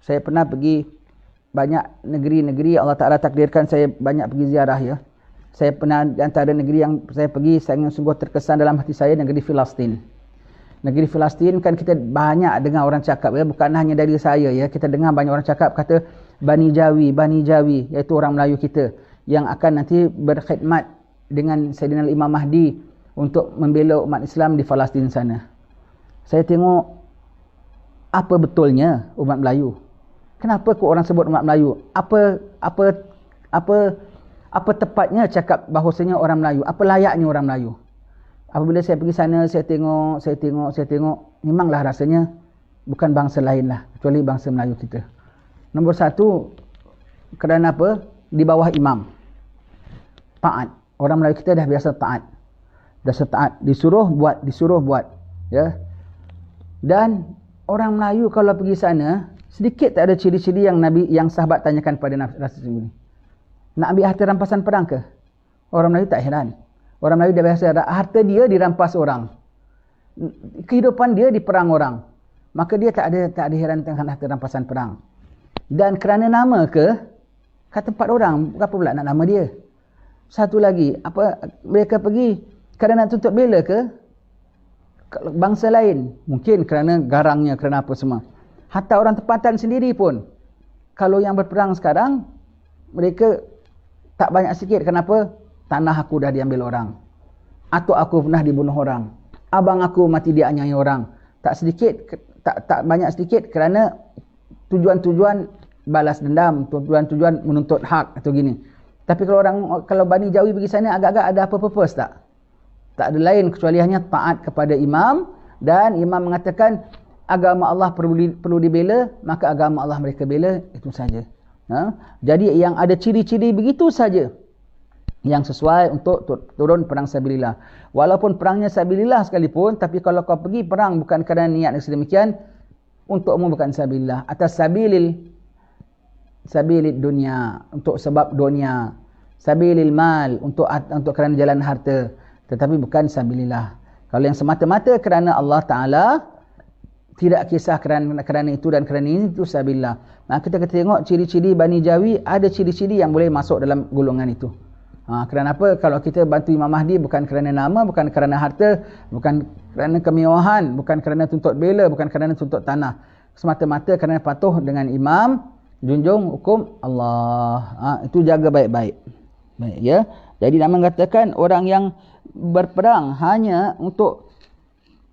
Saya pernah pergi banyak negeri-negeri, Allah Ta'ala takdirkan saya banyak pergi ziarah ya. Saya pernah di antara negeri yang saya pergi, saya sungguh terkesan dalam hati saya, negeri Filastin. Negeri Filastin kan kita banyak dengar orang cakap ya, bukan hanya dari saya ya. Kita dengar banyak orang cakap kata Bani Jawi, iaitu orang Melayu kita yang akan nanti berkhidmat dengan Sayyidina Imam Mahdi untuk membela umat Islam di Palestin sana. Saya tengok apa betulnya umat Melayu. Kenapa kok orang sebut umat Melayu? Apa tepatnya cakap bahawasanya orang Melayu? Apa layaknya orang Melayu? Apabila saya pergi sana, saya tengok, memanglah rasanya bukan bangsa lain lah, kecuali bangsa Melayu kita. Nombor satu, kerana apa? Di bawah imam. Taat. Orang Melayu kita dah biasa taat. Disuruh buat. Ya. Dan orang Melayu kalau pergi sana, sedikit tak ada ciri-ciri yang sahabat tanyakan pada Rasulullah. Nak ambil harta rampasan perang ke? Orang Melayu tak heran. Orang Melayu dah biasa, harta dia dirampas orang. Kehidupan dia diperang orang. Maka dia tak ada heran dengan harta rampasan perang. Dan kerana nama ke? Kata 4 orang, apa pula nak nama dia? Satu lagi, mereka pergi kerana nak tuntut bela ke? Bangsa lain. Mungkin kerana garangnya, kerana apa semua. Hatta orang tempatan sendiri pun, kalau yang berperang sekarang, mereka tak banyak sikit. Kenapa? Tanah aku dah diambil orang. Atuk aku pernah dibunuh orang. Abang aku mati dianiaya orang. Tak banyak sedikit kerana tujuan-tujuan balas dendam, tujuan-tujuan menuntut hak atau gini. Tapi kalau Bani Jawi pergi sana, agak-agak ada apa purpose tak? Tak ada lain kecuali hanya taat kepada imam, dan imam mengatakan agama Allah perlu dibela, maka agama Allah mereka bela, itu saja. Jadi yang ada ciri-ciri begitu saja yang sesuai untuk turun perang sabilillah. Walaupun perangnya sabilillah sekalipun, tapi kalau kau pergi perang bukan kerana niat yang sedemikian, untukmu bukan sabilillah. Atas sabilil dunia, untuk sebab dunia. Sabilil mal, untuk kerana jalan harta. Tetapi bukan sabilillah. Kalau yang semata-mata kerana Allah Ta'ala, tidak kisah kerana itu dan kerana ini, itu sabilillah. Nah, kita tengok ciri-ciri Bani Jawi, ada ciri-ciri yang boleh masuk dalam golongan itu. Kerana apa? Kalau kita bantu Imam Mahdi bukan kerana nama, bukan kerana harta, bukan kerana kemewahan, bukan kerana tuntut bela, bukan kerana tuntut tanah. Semata-mata kerana patuh dengan imam, junjung hukum Allah. Itu jaga baik-baik. Baik, ya. Jadi nak mengatakan orang yang berperang hanya untuk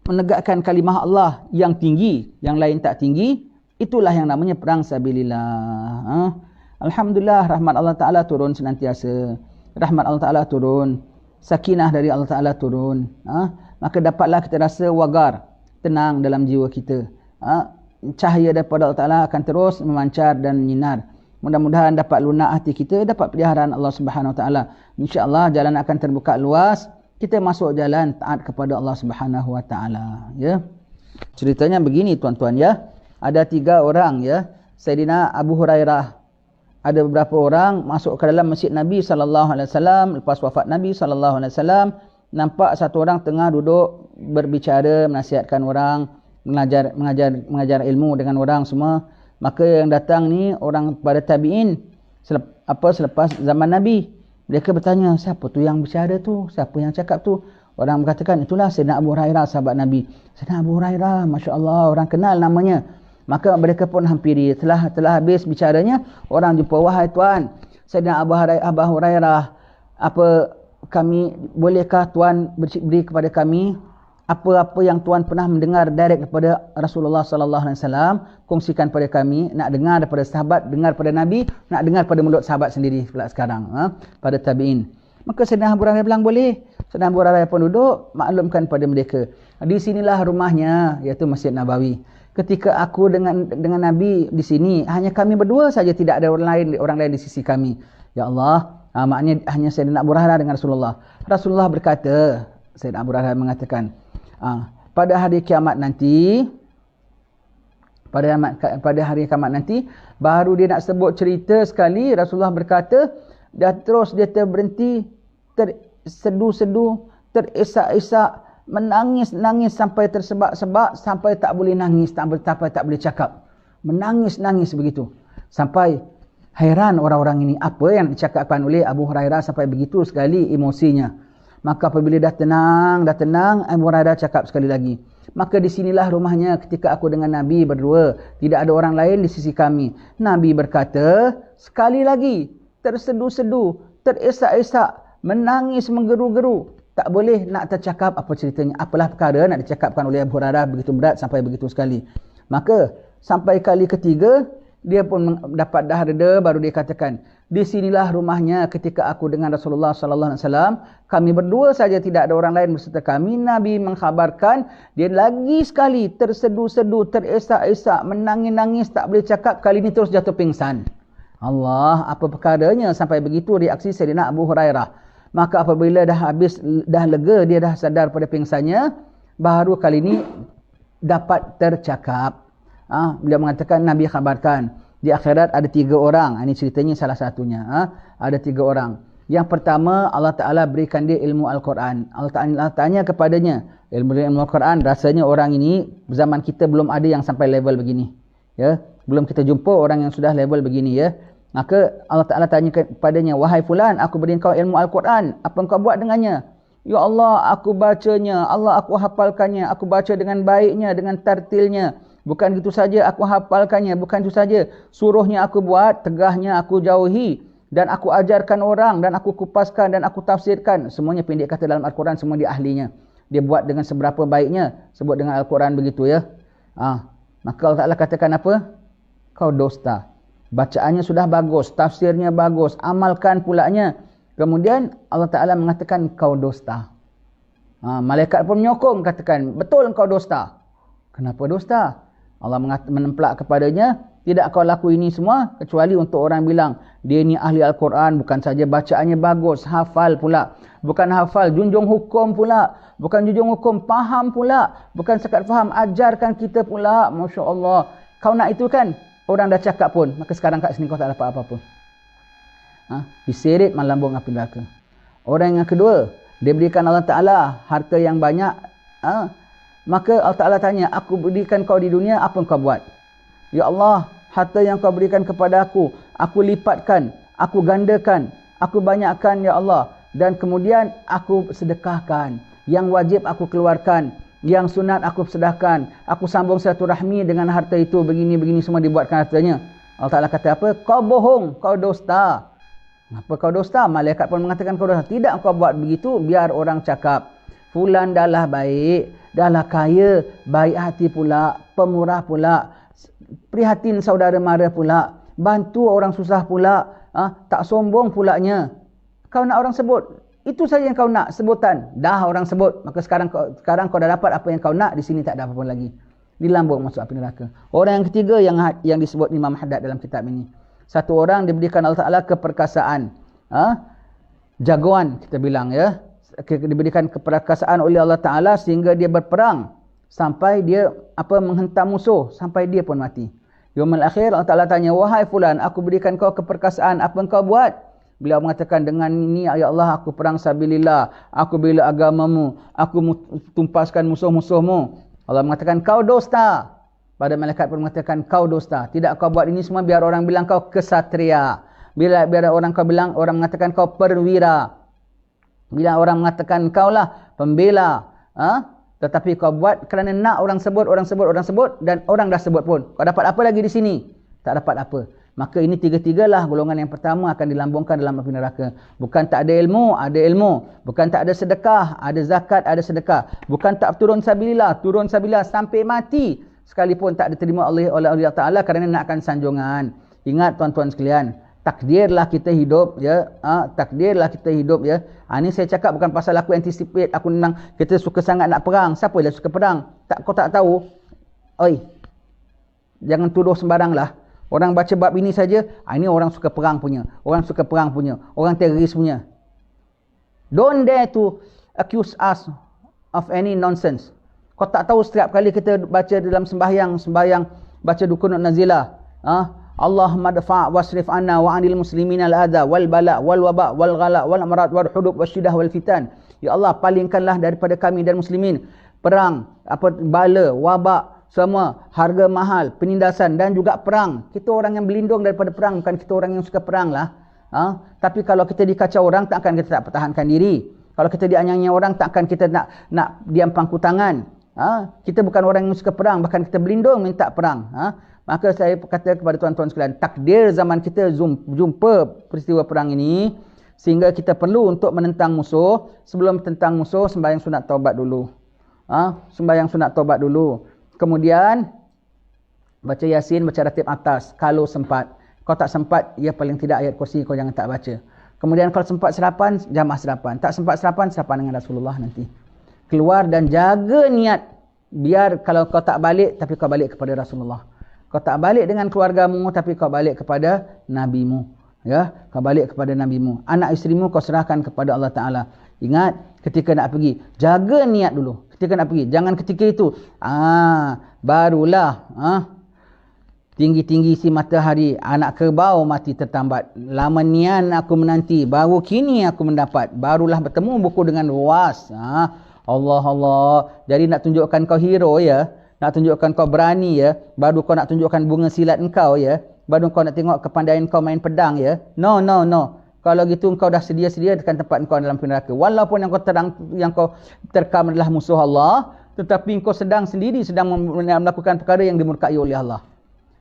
menegakkan kalimah Allah yang tinggi, yang lain tak tinggi, itulah yang namanya perang sabilillah. Alhamdulillah, rahmat Allah Ta'ala turun senantiasa. Rahmat Allah Ta'ala turun. Sakinah dari Allah Ta'ala turun. Maka dapatlah kita rasa wagar, tenang dalam jiwa kita. Cahaya daripada Allah Ta'ala akan terus memancar dan menyinar. Mudah-mudahan dapat lunak hati kita, dapat peliharaan Allah Subhanahu Wa Ta'ala. InsyaAllah jalan akan terbuka luas. Kita masuk jalan taat kepada Allah Subhanahu Wa Ta'ala. Ya. Ceritanya begini tuan-tuan ya. Ada 3 orang ya. Sayyidina Abu Hurairah. Ada beberapa orang masuk ke dalam masjid Nabi SAW lepas wafat Nabi SAW. Nampak satu orang tengah duduk berbicara, menasihatkan orang, mengajar ilmu dengan orang semua. Maka yang datang ni orang pada tabi'in selepas zaman Nabi. Mereka bertanya, siapa tu yang bicara tu? Siapa yang cakap tu? Orang berkatakan, itulah Sayyidina Abu Hurairah, sahabat Nabi. Sayyidina Abu Hurairah, Masya Allah, orang kenal namanya. Maka mereka pun hampiri. Telah habis bicaranya, orang jumpa, wahai tuan, Sayyidina Abu Hurairah, bolehkah tuan beri kepada kami apa-apa yang tuan pernah mendengar direct daripada Rasulullah sallallahu alaihi wasallam, kongsikan pada kami. Nak dengar daripada sahabat, dengar pada Nabi, nak dengar pada mulut sahabat sendiri pula sekarang, pada tabi'in. Maka Sayyidina Abu Hurairah bilang boleh. Sayyidina Abu Hurairah pun duduk, maklumkan pada mereka. Di sinilah rumahnya, iaitu Masjid Nabawi. Ketika aku dengan Nabi di sini, hanya kami berdua saja, tidak ada orang lain di sisi kami. Ya Allah, maknanya hanya Sayyidina Abu Hurairah dengan Rasulullah. Rasulullah berkata, Sayyidina Abu Hurairah mengatakan, pada hari kiamat nanti, baru dia nak sebut cerita sekali, Rasulullah berkata, dah terus dia terberhenti, tersedu-sedu, terisak-isak, menangis-nangis sampai tersebak-sebak, sampai tak boleh nangis, sampai tak boleh cakap. Menangis-nangis begitu. Sampai hairan orang-orang ini. Apa yang dicakapkan oleh Abu Hurairah sampai begitu sekali emosinya. Maka apabila dah tenang, Abu Hurairah cakap sekali lagi. Maka di sinilah rumahnya ketika aku dengan Nabi berdua. Tidak ada orang lain di sisi kami. Nabi berkata, sekali lagi, tersedu-sedu, teresak-esak, menangis menggeru-geru. Tak boleh nak tercakap apa ceritanya. Apalah perkara nak dicakapkan oleh Abu Hurairah begitu berat sampai begitu sekali. Maka sampai kali ketiga, dia pun dapat dah reda, baru dia katakan, di sinilah rumahnya ketika aku dengan Rasulullah sallallahu alaihi wasallam, kami berdua saja, tidak ada orang lain berserta kami. Nabi mengkhabarkan, dia lagi sekali tersedu-sedu, teresak-esak, menangis-nangis, tak boleh cakap, kali ini terus jatuh pingsan. Allah, apa perkaranya sampai begitu reaksi Sayyidina Abu Hurairah. Maka apabila dah habis, dah lega, dia dah sadar pada pingsannya, baru kali ini dapat tercakap. Beliau mengatakan, Nabi khabarkan, di akhirat ada 3 orang. Ini ceritanya salah satunya. Ada 3 orang. Yang pertama, Allah Ta'ala berikan dia ilmu Al-Quran. Allah Ta'ala tanya kepadanya, ilmu Al-Quran, rasanya orang ini, zaman kita belum ada yang sampai level begini. Ya, belum kita jumpa orang yang sudah level begini. Ya. Maka Allah Ta'ala tanya kepadanya, wahai fulan, aku beri kau ilmu Al-Quran. Apa kau buat dengannya? Ya Allah, aku bacanya. Allah, aku hafalkannya. Aku baca dengan baiknya, dengan tartilnya. Bukan itu saja aku hafalkannya, bukan itu saja suruhnya aku buat, tegahnya aku jauhi, dan aku ajarkan orang, dan aku kupaskan, dan aku tafsirkan. Semuanya pendek kata dalam Al-Quran, semua dia ahlinya. Dia buat dengan seberapa baiknya, sebut dengan Al-Quran begitu ya. Maka Allah Ta'ala katakan apa? Kau dusta. Bacaannya sudah bagus, tafsirnya bagus, amalkan pulanya. Kemudian Allah Ta'ala mengatakan kau dusta. Malaikat pun menyokong, katakan, betul kau dusta. Kenapa dusta? Allah menemplak kepadanya, tidak kau laku ini semua kecuali untuk orang bilang dia ni ahli Al-Quran, bukan saja bacaannya bagus, hafal pula. Bukan hafal, junjung hukum pula. Bukan junjung hukum, faham pula. Bukan sekat faham, ajarkan kita pula. Masya Allah. Kau nak itu kan? Orang dah cakap pun. Maka sekarang kat sini kau tak dapat apa-apa. Diseret melambung api neraka. Orang yang kedua, dia berikan Allah Ta'ala harta yang banyak. Maka Allah Ta'ala tanya, aku berikan kau di dunia, apa kau buat? Ya Allah, harta yang kau berikan kepada aku lipatkan, aku gandakan, aku banyakkan ya Allah. Dan kemudian aku sedekahkan. Yang wajib aku keluarkan, yang sunat aku sedekahkan. Aku sambung silaturahmi dengan harta itu, begini-begini semua dibuatkan hartanya. Allah Ta'ala kata apa? Kau bohong, kau dusta. Apa kau dusta? Malaikat pun mengatakan kau dusta. Tidak kau buat begitu, biar orang cakap, fulan dahlah baik, dahlah kaya, baik hati pula, pemurah pula, prihatin saudara mara pula, bantu orang susah pula, tak sombong pulanya. Kau nak orang sebut, itu saja yang kau nak, sebutan. Dah orang sebut, maka sekarang kau dah dapat apa yang kau nak, di sini tak ada apa-apa lagi. Dilambung masuk api neraka. Orang yang ketiga yang disebut Imam Haddad dalam kitab ini. Satu orang diberikan Allah Ta'ala keperkasaan. Jagoan kita bilang ya. Diberikan keperkasaan oleh Allah Ta'ala sehingga dia berperang sampai dia menghentam musuh sampai dia pun mati. Yaumul akhir Allah Ta'ala tanya, wahai fulan, aku berikan kau keperkasaan, apa kau buat? Beliau mengatakan, dengan ini ya Allah aku perang sabilillah, aku bela agamamu, aku tumpaskan musuh-musuhmu. Allah mengatakan kau dusta. Pada malaikat pun mengatakan kau dusta. Tidak kau buat ini semua biar orang bilang kau kesatria. Biar orang mengatakan kau perwira. Bila orang mengatakan kau lah pembela. Tetapi kau buat kerana nak orang sebut, dan orang dah sebut pun. Kau dapat apa lagi di sini? Tak dapat apa. Maka ini tiga-tigalah golongan yang pertama akan dilambungkan dalam api neraka. Bukan tak ada ilmu, ada ilmu. Bukan tak ada sedekah, ada zakat, ada sedekah. Bukan tak turun sabilillah sampai mati. Sekalipun tak diterima oleh Allah Ta'ala kerana nakkan sanjungan. Ingat tuan-tuan sekalian, takdirlah kita hidup ya. Takdirlah kita hidup ya. Ini saya cakap bukan pasal aku anticipate, aku menang, kita suka sangat nak perang. Siapa yang suka perang? Kau tak tahu. Oi. Jangan tuduh sembarang lah. Orang baca bab ini saja, ini orang suka perang punya. Orang suka perang punya. Orang teroris punya. Don't dare to accuse us of any nonsense. Kau tak tahu setiap kali kita baca dalam sembahyang baca dukun nazilah. Allah madfa' wasrif anna wa 'anil muslimina al-adha wal bala' wal waba' wal ghala' wal amrad wal hudub wasyidah wal fitan. Ya Allah, palingkanlah daripada kami dan muslimin perang, bala, wabak, semua harga mahal, penindasan dan juga perang. Kita orang yang berlindung daripada perang, bukan kita orang yang suka perang lah. Tapi kalau kita dikacau orang, takkan kita tak pertahankan diri. Kalau kita dianyai orang, takkan kita nak diam pangku tangan. Kita bukan orang yang suka perang, bahkan kita berlindung minta perang. Maka saya kata kepada tuan-tuan sekalian, takdir zaman kita jumpa peristiwa perang ini, sehingga kita perlu untuk menentang musuh. Sebelum tentang musuh, sembahyang sunat taubat dulu. Sembahyang sunat taubat dulu. Kemudian baca Yasin, baca ratib atas kalau sempat. Kalau tak sempat, ya paling tidak ayat kursi kau jangan tak baca. Kemudian kalau sempat serapan, jamaah serapan. Tak sempat serapan, serapan dengan Rasulullah nanti. Keluar dan jaga niat. Biar kalau kau tak balik, tapi kau balik kepada Rasulullah. Kau tak balik dengan keluargamu, tapi kau balik kepada Nabimu. Ya, kau balik kepada Nabimu. Anak isterimu kau serahkan kepada Allah Ta'ala. Ingat, ketika nak pergi, jaga niat dulu. Ketika nak pergi, jangan ketika itu. Barulah tinggi-tinggi si matahari, anak kerbau mati tertambat. Lama nian aku menanti, baru kini aku mendapat. Barulah bertemu buku dengan luas. Allah. Jadi nak tunjukkan kau hero ya, nak tunjukkan kau berani ya, baru kau nak tunjukkan bunga silat engkau ya, baru kau nak tengok kepandaian kau main pedang ya. No. Kalau gitu engkau dah sedia-sedia dekat tempat engkau dalam neraka. Walaupun yang kau terkam adalah musuh Allah, tetapi engkau sedang melakukan perkara yang dimurkai oleh Allah.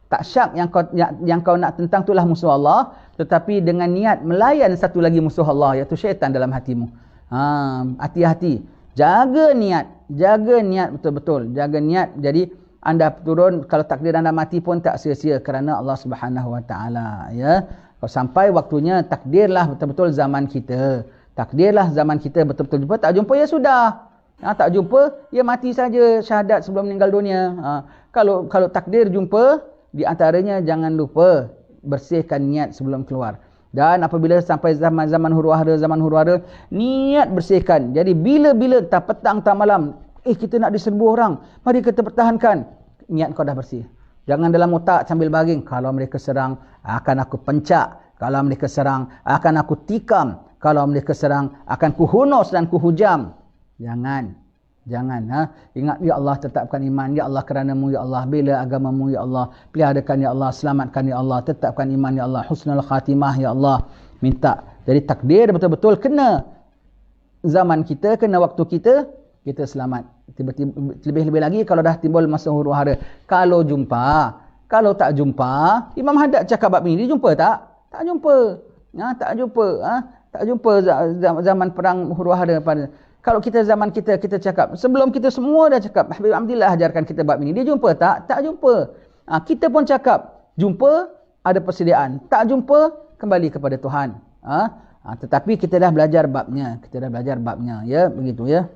Tak syak yang kau nak tentang itulah musuh Allah, tetapi dengan niat melayan satu lagi musuh Allah, iaitu syaitan dalam hatimu. Hati-hati. Jaga niat betul-betul. Jaga niat. Jadi anda turun, kalau takdir anda mati pun tak sia-sia kerana Allah Subhanahu Wa Taala, ya. Kalau sampai waktunya, takdirlah betul-betul zaman kita. Takdirlah zaman kita betul-betul jumpa. Tak jumpa, ya sudah. Tak jumpa, ya mati saja syahadat sebelum meninggal dunia. Kalau takdir jumpa, di antaranya jangan lupa bersihkan niat sebelum keluar. Dan apabila sampai zaman huru-hara, niat bersihkan. Jadi bila-bila, tak petang, tak malam, kita nak diserbu orang, mari kita pertahankan. Niat kau dah bersih. Jangan dalam otak sambil baring, kalau mereka serang, akan aku pencak. Kalau mereka serang, akan aku tikam. Kalau mereka serang, akan kuhunus dan kuhujam. Jangan. Ingat, ya Allah, tetapkan iman. Ya Allah, kerana-Mu, ya Allah. Bela agama-Mu, ya Allah. Peliharakan, ya Allah. Selamatkan, ya Allah. Tetapkan iman, ya Allah. Husnul khatimah, ya Allah. Minta. Jadi takdir betul-betul kena zaman kita, kena waktu kita selamat. Tiba-tiba, lebih-lebih lagi kalau dah timbul masa huru-hara. Kalau jumpa, kalau tak jumpa, Imam Haddad cakap bab ni, dia jumpa tak? Tak jumpa. Tak jumpa zaman perang huru-hara pada. Kalau kita zaman kita cakap, sebelum kita semua dah cakap, Habib Abdillah ajarkan kita bab ini. Dia jumpa tak? Tak jumpa. Kita pun cakap, jumpa, ada persediaan. Tak jumpa, kembali kepada Tuhan. Tetapi kita dah belajar babnya. Ya, begitu ya.